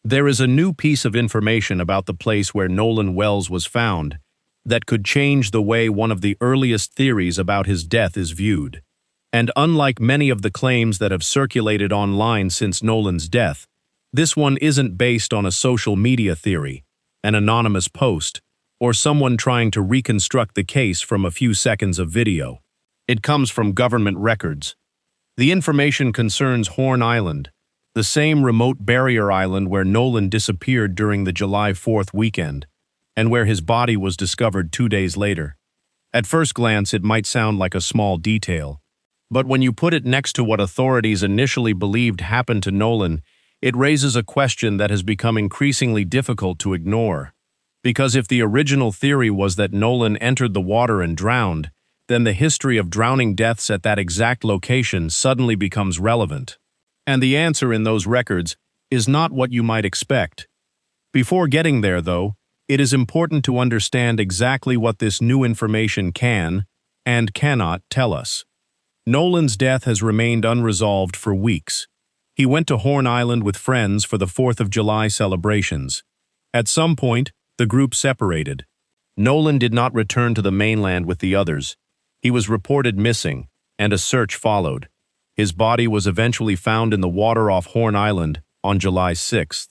There is a new piece of information about the place where Nolan Wells was found that could change the way one of the earliest theories about his death is viewed. And unlike many of the claims that have circulated online since Nolan's death, this one isn't based on a social media theory, an anonymous post, or someone trying to reconstruct the case from a few seconds of video. It comes from government records. The information concerns Horn Island, the same remote barrier island where Nolan disappeared during the July 4th weekend, and where his body was discovered 2 days later. At first glance, it might sound like a small detail, but when you put it next to what authorities initially believed happened to Nolan, it raises a question that has become increasingly difficult to ignore. Because if the original theory was that Nolan entered the water and drowned, then the history of drowning deaths at that exact location suddenly becomes relevant. And the answer in those records is not what you might expect. Before getting there, though, it is important to understand exactly what this new information can and cannot tell us. Nolan's death has remained unresolved for weeks. He went to Horn Island with friends for the 4th of July celebrations. At some point, the group separated. Nolan did not return to the mainland with the others. He was reported missing, and a search followed. His body was eventually found in the water off Horn Island on July 6th.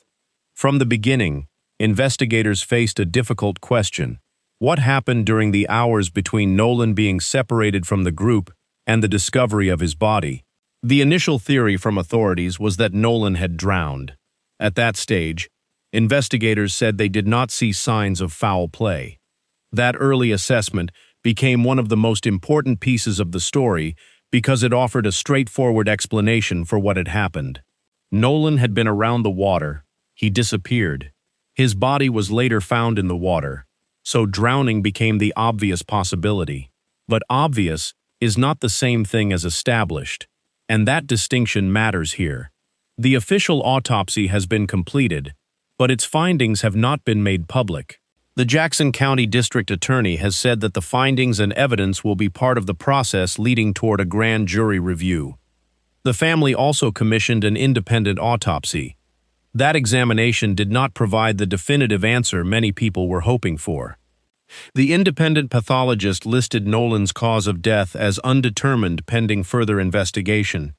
From the beginning, investigators faced a difficult question. What happened during the hours between Nolan being separated from the group and the discovery of his body? The initial theory from authorities was that Nolan had drowned. At that stage, investigators said they did not see signs of foul play. That early assessment became one of the most important pieces of the story because it offered a straightforward explanation for what had happened. Nolan had been around the water. He disappeared. His body was later found in the water, so drowning became the obvious possibility. But obvious is not the same thing as established, and that distinction matters here. The official autopsy has been completed, but its findings have not been made public. The Jackson County District Attorney has said that the findings and evidence will be part of the process leading toward a grand jury review. The family also commissioned an independent autopsy. That examination did not provide the definitive answer many people were hoping for. The independent pathologist listed Nolan's cause of death as undetermined pending further investigation.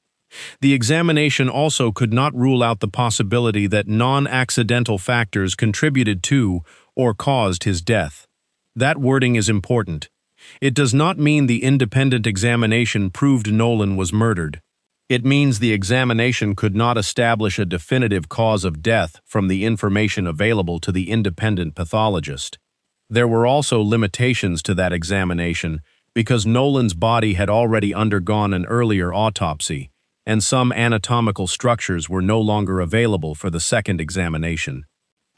The examination also could not rule out the possibility that non-accidental factors contributed to or caused his death. That wording is important. It does not mean the independent examination proved Nolan was murdered. It means the examination could not establish a definitive cause of death from the information available to the independent pathologist. There were also limitations to that examination because Nolan's body had already undergone an earlier autopsy, and some anatomical structures were no longer available for the second examination.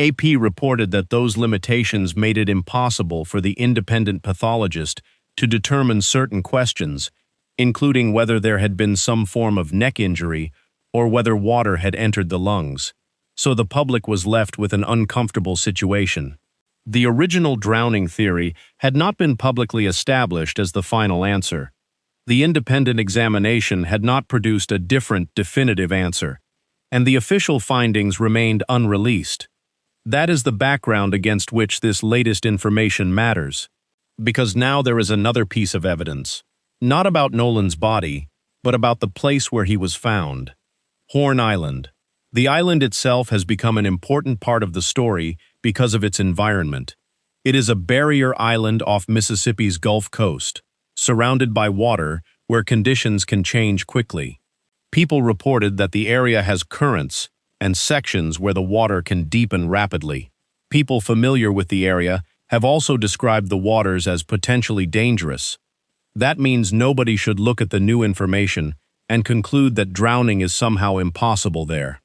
AP reported that those limitations made it impossible for the independent pathologist to determine certain questions, including whether there had been some form of neck injury or whether water had entered the lungs. So the public was left with an uncomfortable situation. The original drowning theory had not been publicly established as the final answer. The independent examination had not produced a different, definitive answer, and the official findings remained unreleased. That is the background against which this latest information matters, because now there is another piece of evidence, not about Nolan's body, but about the place where he was found. Horn Island. The island itself has become an important part of the story because of its environment. It is a barrier island off Mississippi's Gulf Coast, surrounded by water where conditions can change quickly. People reported that the area has currents and sections where the water can deepen rapidly. People familiar with the area have also described the waters as potentially dangerous. That means nobody should look at the new information and conclude that drowning is somehow impossible there.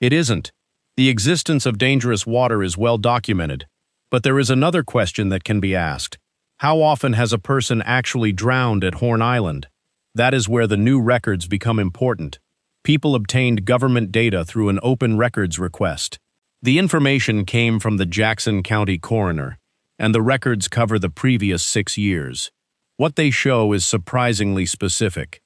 It isn't. The existence of dangerous water is well documented, but there is another question that can be asked. How often has a person actually drowned at Horn Island? That is where the new records become important. People obtained government data through an open records request. The information came from the Jackson County coroner, and the records cover the previous 6 years. What they show is surprisingly specific.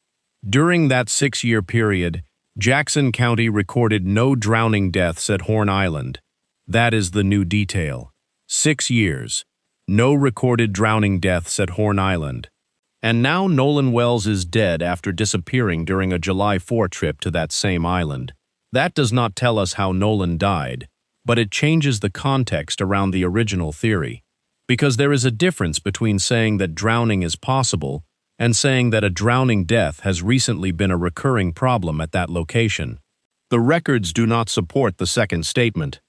During that 6-year period, Jackson County recorded no drowning deaths at Horn Island. That is the new detail. 6 years. No recorded drowning deaths at Horn Island. And now Nolan Wells is dead after disappearing during a July 4 trip to that same island. That does not tell us how Nolan died, but it changes the context around the original theory. Because there is a difference between saying that drowning is possible and saying that a drowning death has recently been a recurring problem at that location. The records do not support the second statement.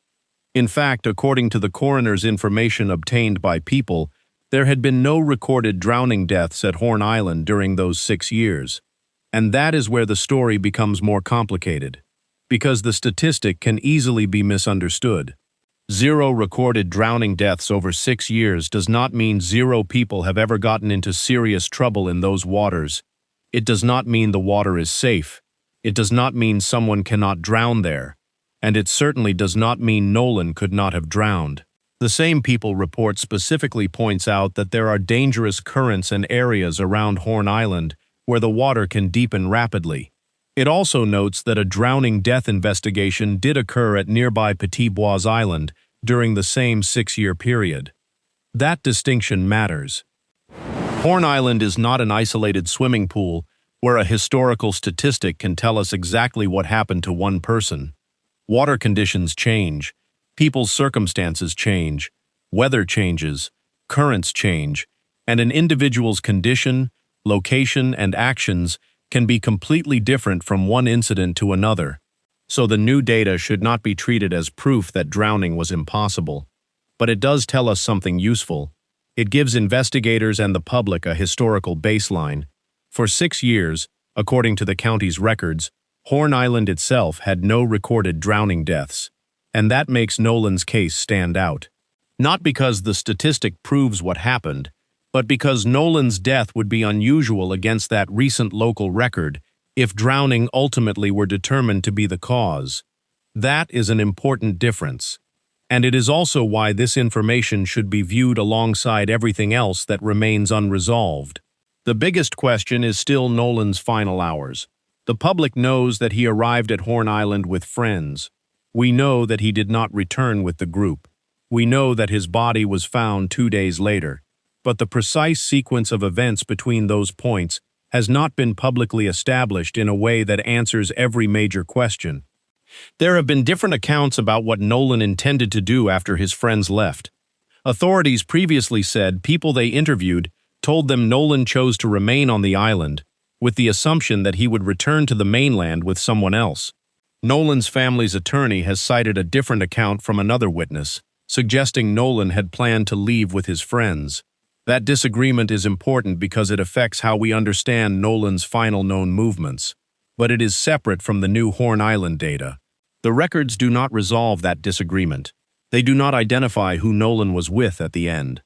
In fact, according to the coroner's information obtained by People, there had been no recorded drowning deaths at Horn Island during those 6 years. And that is where the story becomes more complicated, because the statistic can easily be misunderstood. 0 recorded drowning deaths over 6 years does not mean 0 people have ever gotten into serious trouble in those waters. It does not mean the water is safe. It does not mean someone cannot drown there. And it certainly does not mean Nolan could not have drowned. The same People report specifically points out that there are dangerous currents and areas around Horn Island where the water can deepen rapidly. It also notes that a drowning death investigation did occur at nearby Petit Bois Island during the same 6-year period. That distinction matters. Horn Island is not an isolated swimming pool where a historical statistic can tell us exactly what happened to one person. Water conditions change, people's circumstances change, weather changes, currents change, and an individual's condition, location, and actions can be completely different from one incident to another. So the new data should not be treated as proof that drowning was impossible. But it does tell us something useful. It gives investigators and the public a historical baseline. For 6 years, according to the county's records, Horn Island itself had no recorded drowning deaths. And that makes Nolan's case stand out. Not because the statistic proves what happened, but because Nolan's death would be unusual against that recent local record if drowning ultimately were determined to be the cause. That is an important difference. And it is also why this information should be viewed alongside everything else that remains unresolved. The biggest question is still Nolan's final hours. The public knows that he arrived at Horn Island with friends. We know that he did not return with the group. We know that his body was found 2 days later. But the precise sequence of events between those points has not been publicly established in a way that answers every major question. There have been different accounts about what Nolan intended to do after his friends left. Authorities previously said people they interviewed told them Nolan chose to remain on the island, with the assumption that he would return to the mainland with someone else. Nolan's family's attorney has cited a different account from another witness, suggesting Nolan had planned to leave with his friends. That disagreement is important because it affects how we understand Nolan's final known movements, but it is separate from the new Horn Island data. The records do not resolve that disagreement. They do not identify who Nolan was with at the end.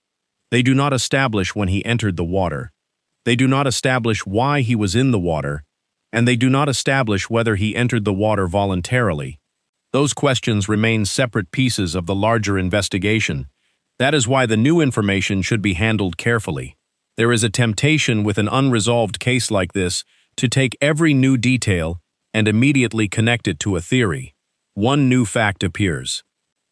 They do not establish when he entered the water. They do not establish why he was in the water, and they do not establish whether he entered the water voluntarily. Those questions remain separate pieces of the larger investigation. That is why the new information should be handled carefully. There is a temptation with an unresolved case like this to take every new detail and immediately connect it to a theory. One new fact appears.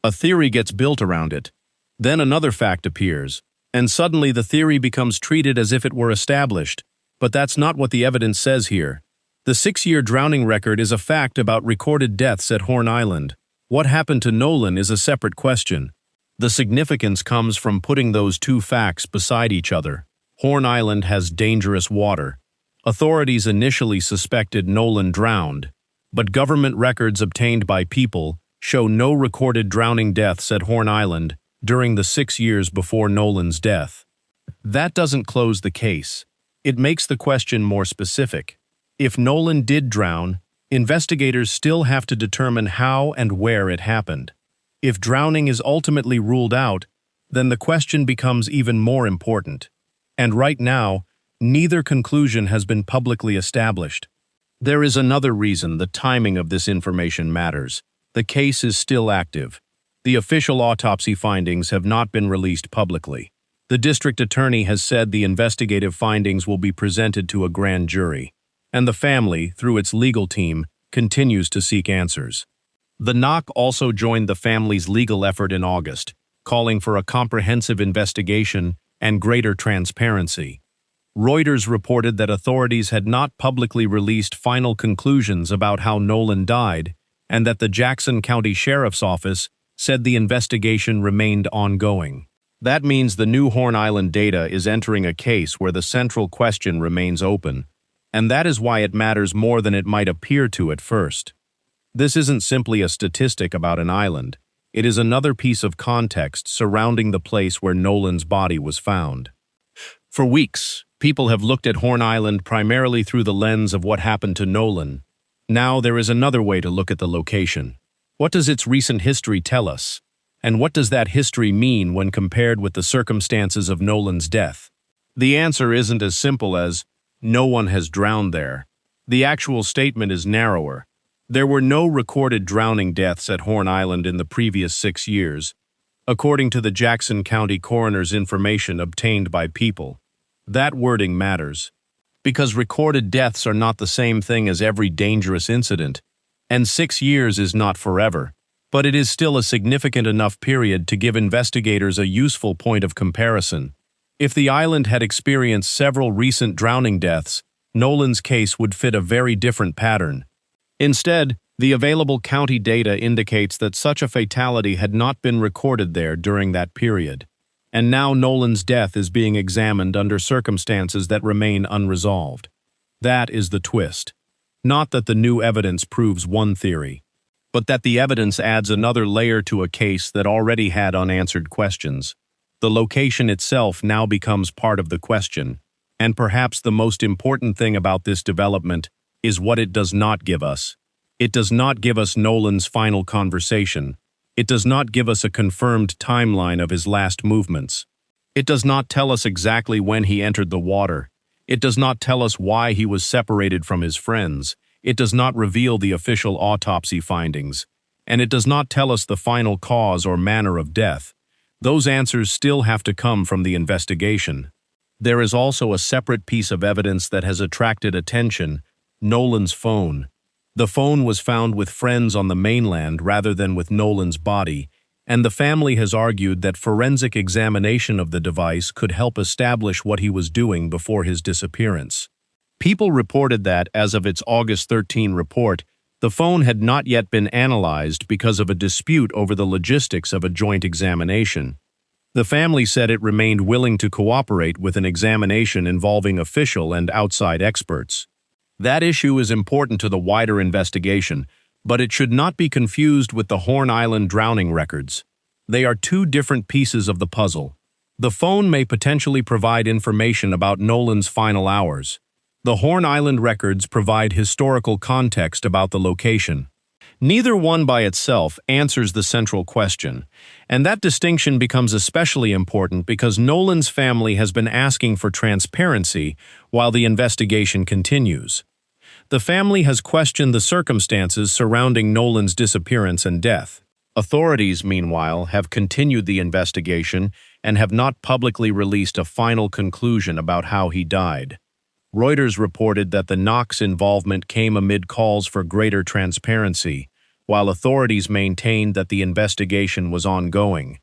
A theory gets built around it. Then another fact appears, and suddenly the theory becomes treated as if it were established. But that's not what the evidence says here. The 6-year drowning record is a fact about recorded deaths at Horn Island. What happened to Nolan is a separate question. The significance comes from putting those two facts beside each other. Horn Island has dangerous water. Authorities initially suspected Nolan drowned, but government records obtained by People show no recorded drowning deaths at Horn Island during the 6 years before Nolan's death. That doesn't close the case. It makes the question more specific. If Nolan did drown, investigators still have to determine how and where it happened. If drowning is ultimately ruled out, then the question becomes even more important. And right now, neither conclusion has been publicly established. There is another reason the timing of this information matters. The case is still active. The official autopsy findings have not been released publicly. The district attorney has said the investigative findings will be presented to a grand jury, and the family, through its legal team, continues to seek answers. The knock also joined the family's legal effort in August, calling for a comprehensive investigation and greater transparency. Reuters reported that authorities had not publicly released final conclusions about how Nolan died, and that the Jackson County Sheriff's Office said the investigation remained ongoing. That means the new Horn Island data is entering a case where the central question remains open, and that is why it matters more than it might appear to at first. This isn't simply a statistic about an island. It is another piece of context surrounding the place where Nolan's body was found. For weeks, people have looked at Horn Island primarily through the lens of what happened to Nolan. Now there is another way to look at the location. What does its recent history tell us? And what does that history mean when compared with the circumstances of Nolan's death? The answer isn't as simple as, no one has drowned there. The actual statement is narrower. There were no recorded drowning deaths at Horn Island in the previous 6 years, according to the Jackson County coroner's information obtained by People. That wording matters, because recorded deaths are not the same thing as every dangerous incident, and 6 years is not forever, but it is still a significant enough period to give investigators a useful point of comparison. If the island had experienced several recent drowning deaths, Nolan's case would fit a very different pattern. Instead, the available county data indicates that such a fatality had not been recorded there during that period, and now Nolan's death is being examined under circumstances that remain unresolved. That is the twist. Not that the new evidence proves one theory, but that the evidence adds another layer to a case that already had unanswered questions. The location itself now becomes part of the question, and perhaps the most important thing about this development is what it does not give us. It does not give us Nolan's final conversation. It does not give us a confirmed timeline of his last movements. It does not tell us exactly when he entered the water. It does not tell us why he was separated from his friends. It does not reveal the official autopsy findings. And it does not tell us the final cause or manner of death. Those answers still have to come from the investigation. There is also a separate piece of evidence that has attracted attention: Nolan's phone. The phone was found with friends on the mainland rather than with Nolan's body, and the family has argued that forensic examination of the device could help establish what he was doing before his disappearance. People reported that, as of its August 13 report, the phone had not yet been analyzed because of a dispute over the logistics of a joint examination. The family said it remained willing to cooperate with an examination involving official and outside experts. That issue is important to the wider investigation, but it should not be confused with the Horn Island drowning records. They are two different pieces of the puzzle. The phone may potentially provide information about Nolan's final hours. The Horn Island records provide historical context about the location. Neither one by itself answers the central question, and that distinction becomes especially important because Nolan's family has been asking for transparency while the investigation continues. The family has questioned the circumstances surrounding Nolan's disappearance and death. Authorities, meanwhile, have continued the investigation and have not publicly released a final conclusion about how he died. Reuters reported that the knock's involvement came amid calls for greater transparency, while authorities maintained that the investigation was ongoing.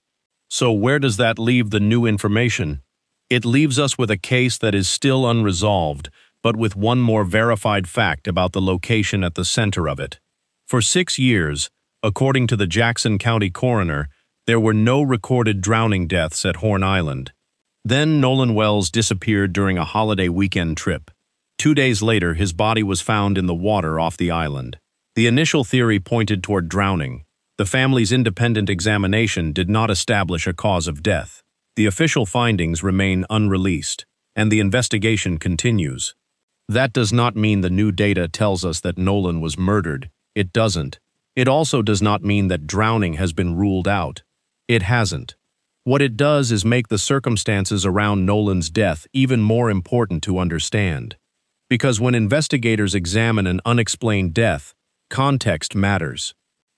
So where does that leave the new information? It leaves us with a case that is still unresolved, but with one more verified fact about the location at the center of it. For 6 years, according to the Jackson County coroner, there were no recorded drowning deaths at Horn Island. Then Nolan Wells disappeared during a holiday weekend trip. 2 days later, his body was found in the water off the island. The initial theory pointed toward drowning. The family's independent examination did not establish a cause of death. The official findings remain unreleased, and the investigation continues. That does not mean the new data tells us that Nolan was murdered. It doesn't. It also does not mean that drowning has been ruled out. It hasn't. What it does is make the circumstances around Nolan's death even more important to understand. Because when investigators examine an unexplained death, context matters.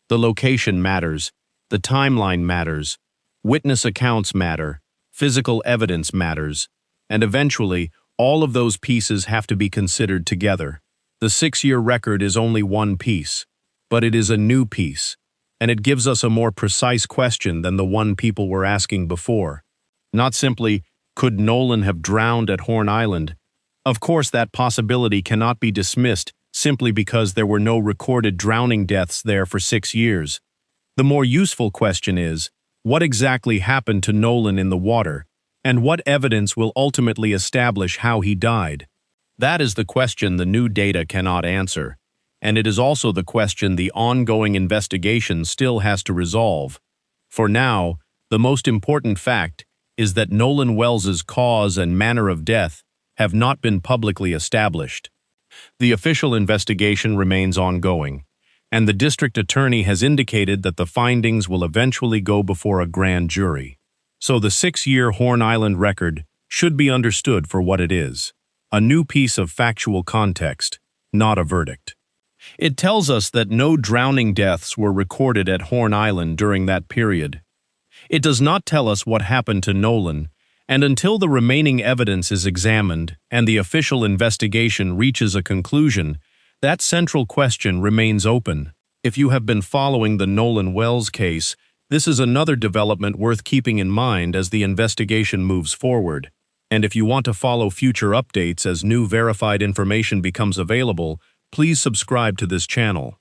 The location matters. The timeline matters. Witness accounts matter. Physical evidence matters. And eventually, all of those pieces have to be considered together. The 6-year record is only one piece, but it is a new piece, and it gives us a more precise question than the one people were asking before. Not simply, could Nolan have drowned at Horn Island? Of course, that possibility cannot be dismissed simply because there were no recorded drowning deaths there for 6 years. The more useful question is, what exactly happened to Nolan in the water, and what evidence will ultimately establish how he died? That is the question the new data cannot answer, and it is also the question the ongoing investigation still has to resolve. For now, the most important fact is that Nolan Wells's cause and manner of death have not been publicly established. The official investigation remains ongoing, and the district attorney has indicated that the findings will eventually go before a grand jury. So the 6-year Horn Island record should be understood for what it is, a new piece of factual context, not a verdict. It tells us that no drowning deaths were recorded at Horn Island during that period. It does not tell us what happened to Nolan, and until the remaining evidence is examined and the official investigation reaches a conclusion, that central question remains open. If you have been following the Nolan Wells case, this is another development worth keeping in mind as the investigation moves forward. And if you want to follow future updates as new verified information becomes available, please subscribe to this channel.